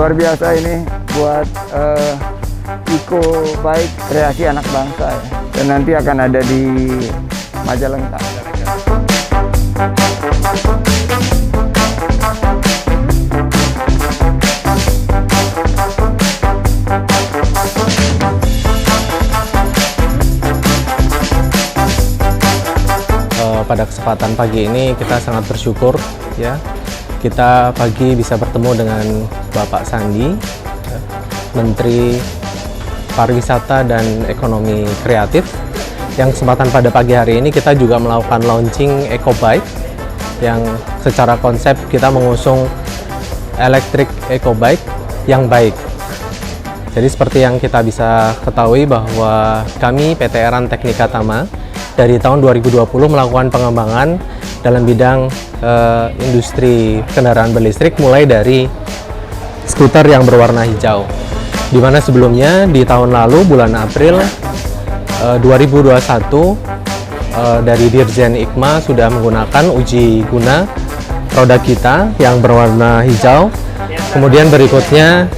luar biasa ini buat Eco Bike kreasi anak bangsa ya. Dan nanti akan ada di Majalengka. Pada kesempatan pagi ini kita sangat bersyukur ya, kita pagi bisa bertemu dengan Bapak Sandi, Menteri Pariwisata dan Ekonomi Kreatif, yang kesempatan pada pagi hari ini kita juga melakukan launching Eco Bike yang secara konsep kita mengusung electric Eco Bike yang baik. Jadi seperti yang kita bisa ketahui bahwa kami PT Eran Teknika Tama dari tahun 2020 melakukan pengembangan dalam bidang industri kendaraan berlistrik, mulai dari skuter yang berwarna hijau, di mana sebelumnya di tahun lalu bulan April 2021 dari Dirjen IKMA sudah menggunakan uji guna produk kita yang berwarna hijau. Kemudian berikutnya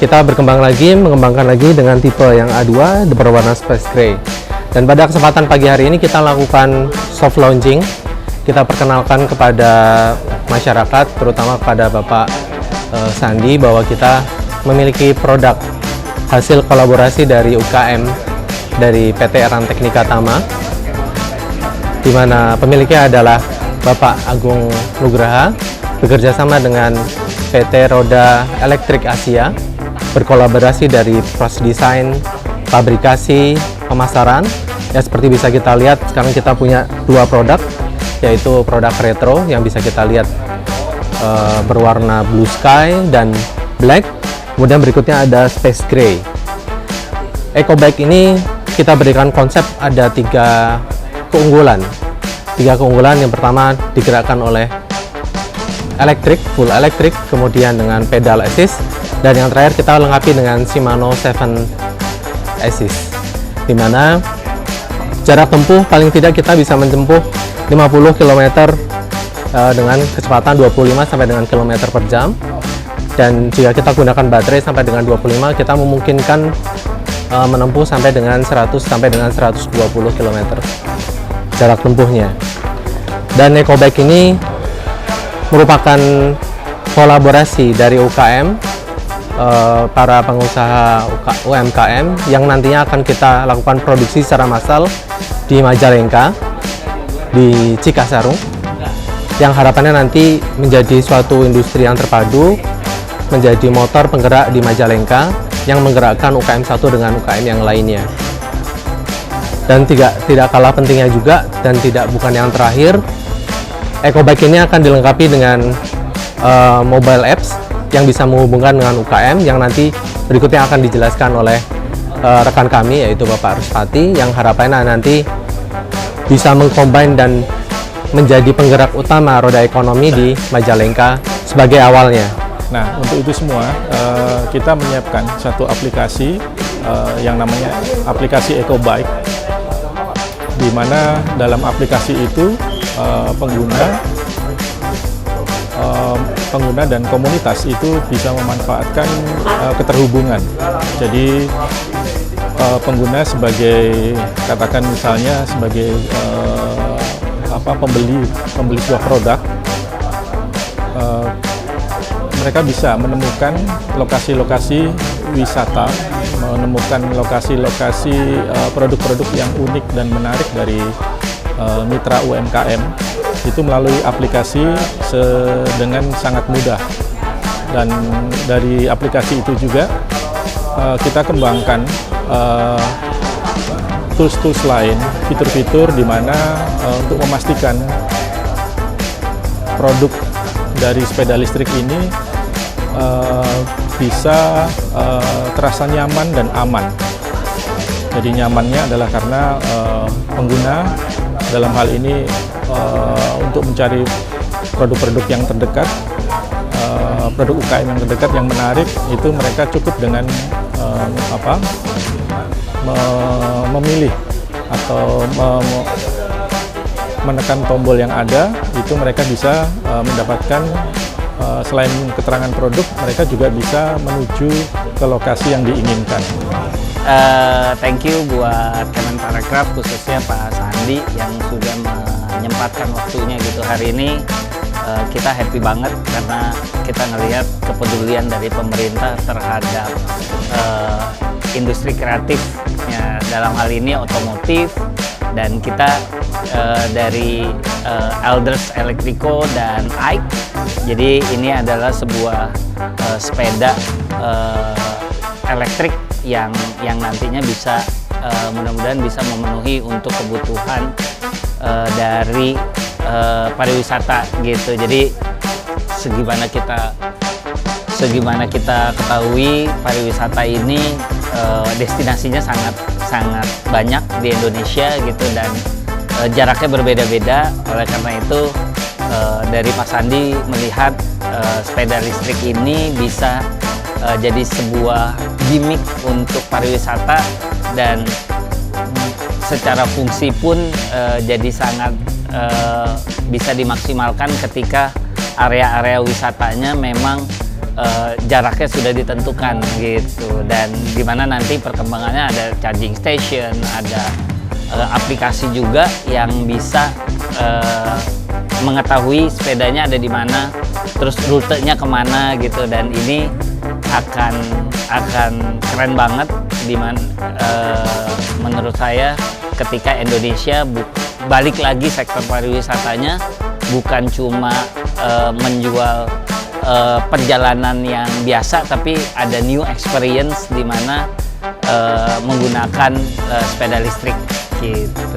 kita mengembangkan lagi dengan tipe yang A2 berwarna space gray. Dan pada kesempatan pagi hari ini kita lakukan soft launching. Kita perkenalkan kepada masyarakat, terutama kepada Bapak Sandi, bahwa kita memiliki produk hasil kolaborasi dari UKM dari PT Eran Teknika Tama, di mana pemiliknya adalah Bapak Agung Nugraha, bekerjasama dengan PT Roda Elektrik Asia, berkolaborasi dari proses desain, fabrikasi, pemasaran. Ya, seperti bisa kita lihat sekarang kita punya dua produk, yaitu produk retro yang bisa kita lihat berwarna blue sky dan black. Kemudian berikutnya ada space gray. Eco Bike ini kita berikan konsep ada tiga keunggulan. Yang pertama digerakkan oleh full electric, kemudian dengan pedal assist, dan yang terakhir kita lengkapi dengan Shimano 7 Assist, di mana jarak tempuh paling tidak kita bisa menempuh 50 km dengan kecepatan 25 sampai dengan km per jam. Dan jika kita gunakan baterai sampai dengan 25, kita memungkinkan menempuh sampai dengan 100 sampai dengan 120 km jarak tempuhnya. Dan Eco Bike ini merupakan kolaborasi dari UKM, para pengusaha UMKM yang nantinya akan kita lakukan produksi secara massal di Majalengka, di Cikasarung, yang harapannya nanti menjadi suatu industri yang terpadu, menjadi motor penggerak di Majalengka yang menggerakkan UKM satu dengan UKM yang lainnya. Dan tidak kalah pentingnya juga, dan bukan yang terakhir, Eco Bike ini akan dilengkapi dengan mobile apps yang bisa menghubungkan dengan UKM, yang nanti berikutnya akan dijelaskan oleh rekan kami, yaitu Bapak Ruspati, yang harapannya nanti bisa mengcombine dan menjadi penggerak utama roda ekonomi di Majalengka sebagai awalnya. Nah, untuk itu semua kita menyiapkan satu aplikasi yang namanya aplikasi Eco Bike, di mana dalam aplikasi itu pengguna dan komunitas itu bisa memanfaatkan keterhubungan. Jadi pengguna sebagai, katakan misalnya sebagai pembeli sebuah produk, mereka bisa menemukan lokasi-lokasi wisata, menemukan lokasi-lokasi produk-produk yang unik dan menarik dari mitra UMKM, itu melalui aplikasi dengan sangat mudah. Dan dari aplikasi itu juga kita kembangkan tools-tools lain, fitur-fitur di mana untuk memastikan produk dari sepeda listrik ini bisa terasa nyaman dan aman. Jadi nyamannya adalah karena pengguna dalam hal ini untuk mencari produk-produk yang terdekat, produk UKM yang terdekat yang menarik, itu mereka cukup dengan memilih atau menekan tombol yang ada, itu mereka bisa mendapatkan selain keterangan produk, mereka juga bisa menuju ke lokasi yang diinginkan. Thank you buat Kemenparekraf, khususnya Pak Sandi yang sudah menyempatkan waktunya gitu hari ini. Kita happy banget karena kita ngelihat kepedulian dari pemerintah terhadap industri kreatif, ya, dalam hal ini otomotif, dan kita dari Elders Electrico dan AIK. Jadi ini adalah sebuah sepeda elektrik yang nantinya bisa mudah-mudahan bisa memenuhi untuk kebutuhan dari pariwisata gitu. Jadi segimana kita ketahui pariwisata ini destinasinya sangat banyak di Indonesia gitu, dan jaraknya berbeda-beda. Oleh karena itu dari Pak Sandi melihat sepeda listrik ini bisa jadi sebuah gimmick untuk pariwisata, dan secara fungsi pun jadi sangat bisa dimaksimalkan ketika area-area wisatanya memang jaraknya sudah ditentukan gitu, dan dimana nanti perkembangannya ada charging station, ada aplikasi juga yang bisa mengetahui sepedanya ada di mana, terus rutenya kemana gitu, dan ini akan keren banget menurut saya ketika Indonesia balik lagi sektor pariwisatanya, bukan cuma menjual perjalanan yang biasa, tapi ada new experience di mana menggunakan sepeda listrik gitu.